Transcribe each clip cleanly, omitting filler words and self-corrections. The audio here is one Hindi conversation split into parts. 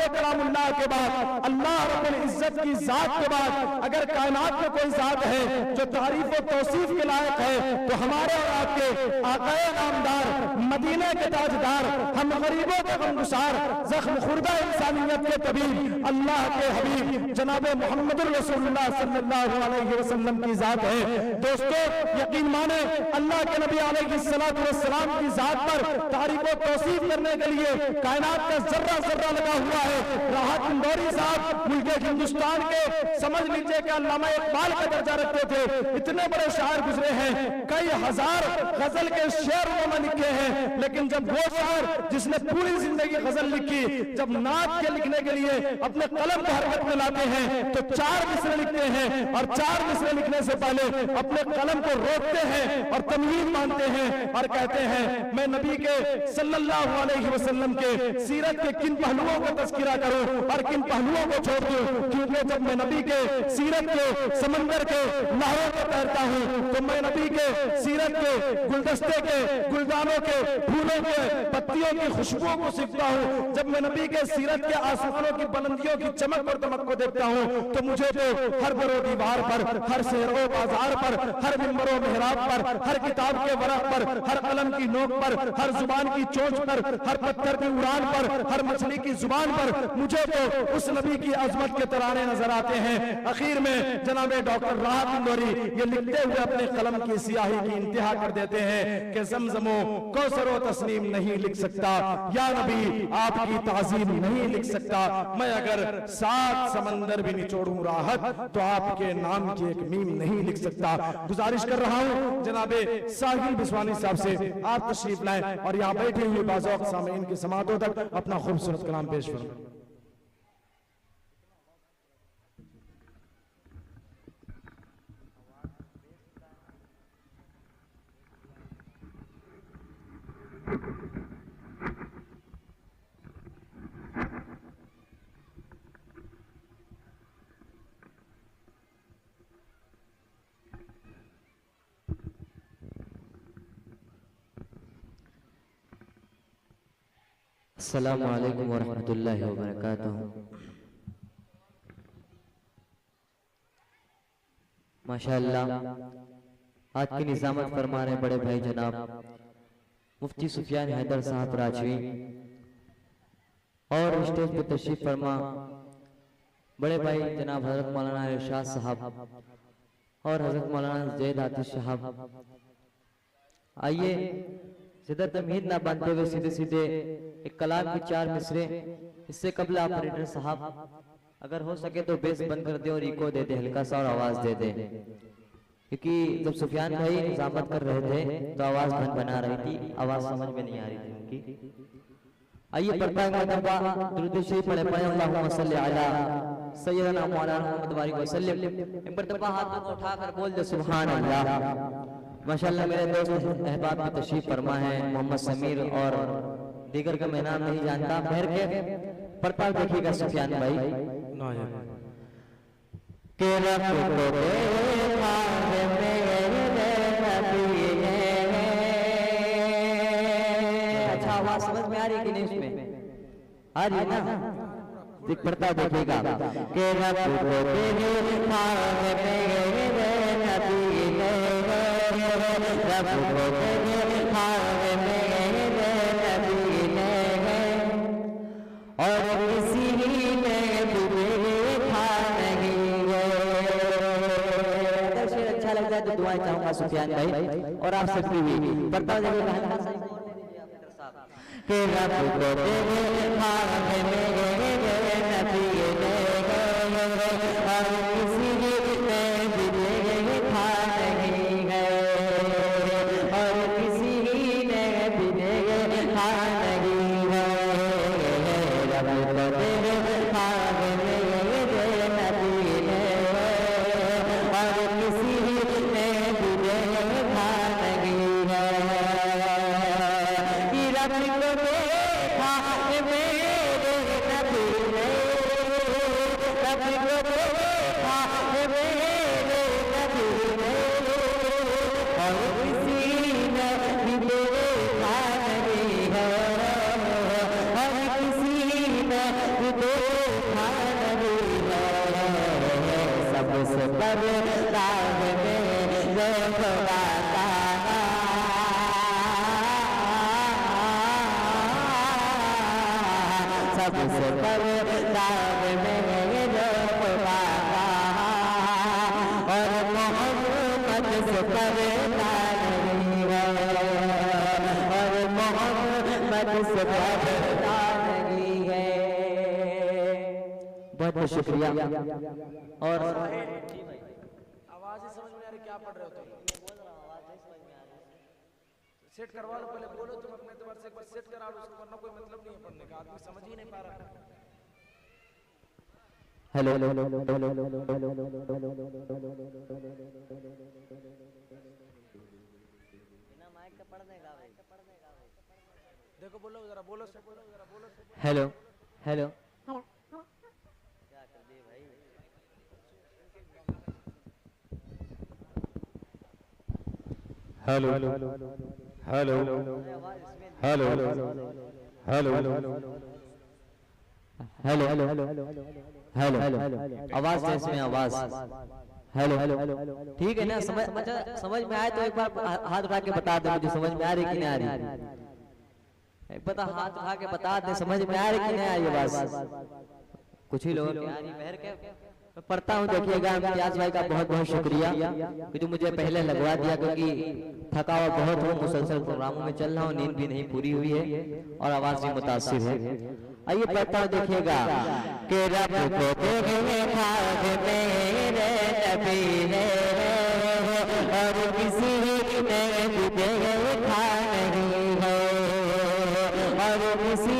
कलामुल्लाह के बाद, अल्लाह रब्बुल इज्जत की जात के बाद अगर कायनात में कोई जात है जो तारीफ और तौसीफ के लायक है तो हमारे और आपके आकाए नामदार, मदीने के ताजदार, हम गरीबों के गमगुसार, जख्म खुर्दा इंसानियत के तबीब, अल्लाह के हबीब जनाब मोहम्मद रसूलुल्लाह सल्लल्लाहु अलैहि वसल्लम की जात है। दोस्तों यकीन माने, अल्लाह के नबी अलैहिस्सलातु वस्सलाम की जात पर तारीफ और तौसीफ करने के लिए कायनात का जर्रा जर्रा लगा हुआ है। राहत इंदौरी साहब मुल्क हिंदुस्तान के समझ लीजिए कि अल्लामा इकबाल का दर्जा रखते थे, इतने बड़े शायर गुजरे हैं, कई हजार गजल के शेर उन्होंने लिखे हैं, लेकिन जब वो शायर जिसने पूरी जिंदगी गजल लिखी, जब नात के लिखने के लिए अपने कलम को हरकत में लाते हैं तो 4 मिसरे लिखते हैं, और 4 मिसरे लिखने से पहले अपने कलम को रोकते हैं और तमहीद मानते हैं और कहते हैं मैं नबी के सल्लल्लाहु अलैहि वसल्लम के सीरत के किन पहलुओं का तज़किरा करूं और किन पहलुओं को छोड़ दूं, क्योंकि जब मैं नबी के सीरत के समंदर के लहरों पर तैरता हूं तो मैं नबी के सीरत के गुलदस्ते के, गुलदानों के, फूलों के, पत्तियों की खुशबुओं को सीखता हूं। जब मैं नबी के सीरत के आसमानों की बुलंदियों की चमक और दमक को देखता हूं तो मुझे तो हर बरो दीवार पर, हर शहरों बाजार पर, हर मिंबरों मेहराब पर, हर किताब के वरक पर, हर कलम की नोक पर, हर जुबान की चोंच पर, हर पत्थर की उड़ान पर, हर मछली की जुबान पर मुझे तो उस नबी की अजमत के तराने नजर आते हैं। आखिर में जनाब डॉक्टर राहत इंदौरी ये लिखते हुए अपने कलम की सियाही की इंतहा कर देते हैं कि ज़मज़मो कौसरो तस्नीम नहीं लिख सकता, या नबी आपकी ताज़ीम नहीं लिख सकता, मैं अगर 7 समंदर भी निचोड़ूं राहत तो आपके नाम की एक मीम नहीं लिख सकता। गुजारिश कर रहा हूं जनाबे साहिल बिस्वानी साहब से आप तशरीफ लाएं और यहाँ बैठे हुए बाज़ौक़ सामीन की समातों तक अपना खूबसूरत कलाम पेश करें। अस्सलामु अलैकुम वरहमतुल्लाहि वबरकातुहू। माशाअल्लाह आज की निज़ामत फरमा रहे बड़े भाई जनाब मुफ्ती सुफियान हैदर साहब राजवी, और स्टेज पर तशरीफ फरमा बड़े भाई जनाब हजरत मौलाना इरशाद साहब और हजरत मौलाना जैद आतिश साहब। आइए ज़्यादा तमहीद ना बांधते हुए सीधे सीधे एक कलाम की 4 मिसरे, इससे कबल ऑपरेटर साहब अगर हो सके तो बेस बंद कर दे और इको दे दे, हल्का सा और आवाज दे दे, क्योंकि जब सुफियान भाई निजामत कर रहे थे तो आवाज बना रही थी, आवाज समझ में नहीं आ रही थी उनकी। आइए पढ़ता है दुरूद शरीफ पढ़े पढ़े अल्लाहुम्मा सल्ली अला सय्यदना मौलाना मुहम्मद बारिक वसल्लम। एक मरतबा हाथों को उठाकर बोल दे सुभान अल्लाह। माशाअल्लाह मेरे दोस्त अहबाब की तशरीफ फरमा है मोहम्मद समीर और दीगर का मैं नाम नहीं जानता, ठहर के पढ़ता देखिएगा सुफियान भाई। के अच्छा आवाज समझ में आ रही है कि नहीं? इसमें आ रही है ना? पढ़ता देखिएगा के और किसी ने देखा नहीं है। अगर शेर अच्छा लग जाए तो दुआएं चाहूंगा सुफियान भाई और आप सबकी भी पढ़ता जाइएगा के रब को तेरे हाथ में नबी ने और किसी ने भी देखा नहीं है, और किसी ने भी देखा नहीं है। रब को तेरे हाथ में नबी ने और किसी ने भी देखा नहीं है। रब को देखा मेरे नबी ने, रब को देखा मेरे नबी ने और किसी ने भी देखा नहीं है, और किसी ने भी देखा नहीं है, सबसे बड़े राह में रोकवा का, सबसे बड़े राह में रोकवा का, और मोहम्मद से बड़ा नहीं है, और मोहम्मद से बड़ा नहीं है। बहुत बहुत शुक्रिया। और आवाज ही समझ में आ रही, क्या पढ़ रहे हो तुम? सेट करवा लो पहले, बोलो तुम अपने एतबार से, एक बार सेट करा लो उसको, वरना कोई मतलब नहीं है पढ़ने का, आदमी समझ ही नहीं पा रहा। हेलो, देखो बोलो जरा, बोलो से बोलो जरा, बोलो से। Hello hello hello hello hello hello hello hello hello, आवाज देश में आवाज। हेलो हेलो, ठीक है ना? समझ में आए तो एक बार हाथ उठा के बता दे मुझे, समझ में आ रही कि नहीं आ रही? एक बता, हाथ उठा के बता दे समझ में आ रही कि नहीं आ रही आवाज? कुछ ही लोगों की आ रही, बहर के पढ़ता हूँ। देखिएगा इम्तियाज भाई का बहुत बहुत शुक्रिया कि जो मुझे पहले लगवा दिया, क्योंकि थका हुआ बहुत हूँ, मुसलसल प्रोग्रामों में चल रहा हूँ, नींद भी नहीं पूरी हुई है और आवाज भी मुतासिर है। आइए पढ़ता हूँ, देखिएगा कि रब को देखा मेरे नबी ने, और किसी ने भी देखा नहीं है, और किसी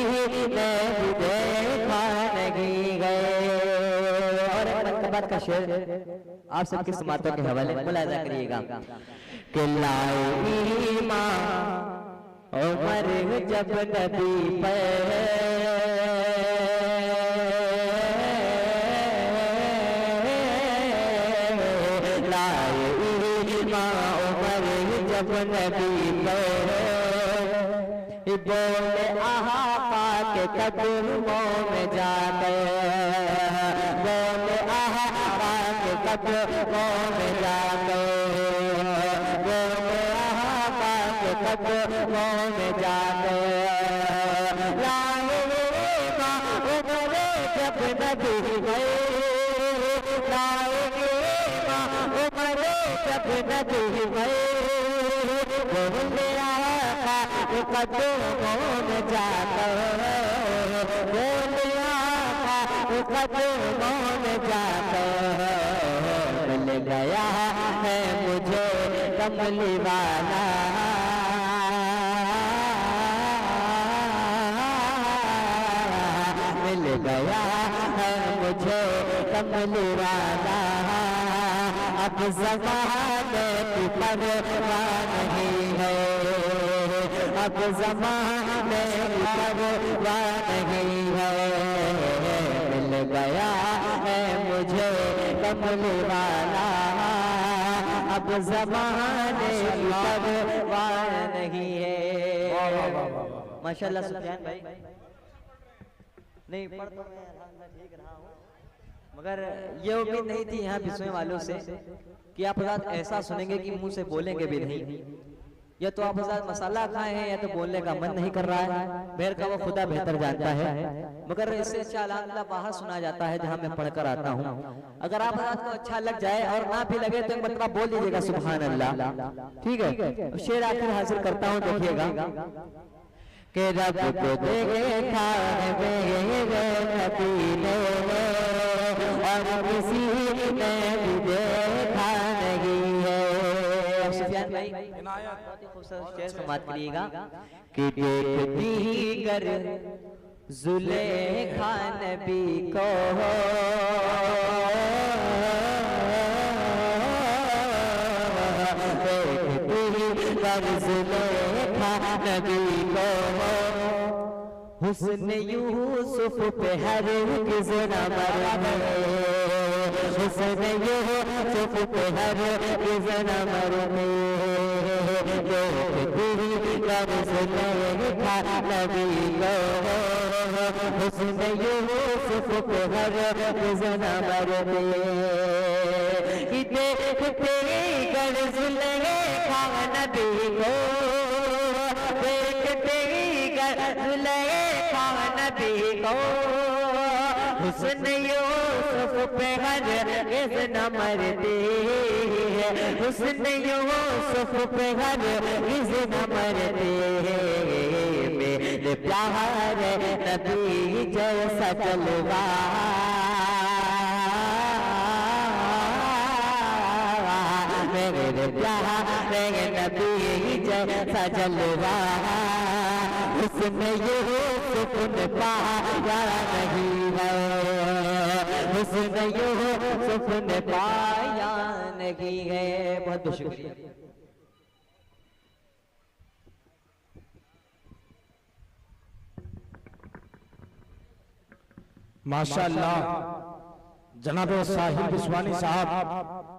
ने भी देखा नहीं है। का शेर आप सबके समातों के हवाले मुलाजा करिएगा कि लाए ईमान उमर जब नबी पे, लाए ईमान उमर जब नबी पे, बोले आका के कदमों में जाकर, बोले आका के कदमों में जाकर, बोले आका के कदमों में जाकर, लाए उमर जब नबी गए, लाए उमर जब नबी गए, बोले आका के कदमों में जाकर, बोले आका के कदमों में जाकर, मिल गया है मुझे कमली वाला, मिल गया है मुझे कमली वाला, अब ज़माने की परवाह नहीं है, अब ज़माने की परवाह नहीं है, मिल गया है मुझे कमली वाला, अब ज़माने की परवाह नहीं है। माशाल्लाह सुफियान भाई, नहीं पढ़ तो मैं अल्हम्दुलिल्लाह ठीक रहा हूँ, मगर ये उम्मीद नहीं थी यहाँ बिस्वे वालों से कि आप हज़रात ऐसा सुनेंगे कि मुंह से बोलेंगे भी नहीं। या तो आप हज़रात मसाला खाए हैं या तो बोलने का मन नहीं कर रहा है, बहर का वो खुदा बेहतर जानता है, मगर इससे अच्छा अल्हम्दुलिल्लाह बाहर सुना जाता है जहाँ मैं पढ़कर आता हूँ। अगर आप हज़रात को अच्छा लग जाए और ना भी लगे तो एक मरतबा बोल दीजिएगा सुभान अल्लाह, ठीक है? शेर आखिर हाजिर करता हूँ, देखिएगा कि रब को देखा मेरे नबी ने, और किसी ने भी देखा नहीं है। सुफियान भाई बहुत ही खूबसूरत शेर समाप्त करिएगा कि देखती गर जुलेखा नबी को, देखती गर जुलेखा नबी को, हुस्न यूसुफ पे हर किस न मरे, हुस्न यूसुफ पे हर किस न मरे, देखती कर्ज लेखा नबी को हुस्न यूसुफ पे हरगिज़ न मरते कि देखते कर्ज लेखा नबी को देखते कर्ज लेखा नबी को हुस्न यूसुफ पे हरगिज़ न मरते हुस्न यूसुफ पे हरगिज़ न मरते मेरे प्यारे नबी जैसा जलवा मेरे प्यारे नबी जैसा जलवा हुस्न यूसुफ ने पाया नहीं है हुस्न यूसुफ ने पाया नहीं है। बहुत बहुत शुक्रिया। माशाअल्लाह जनाब साहिब बिस्वानी साहब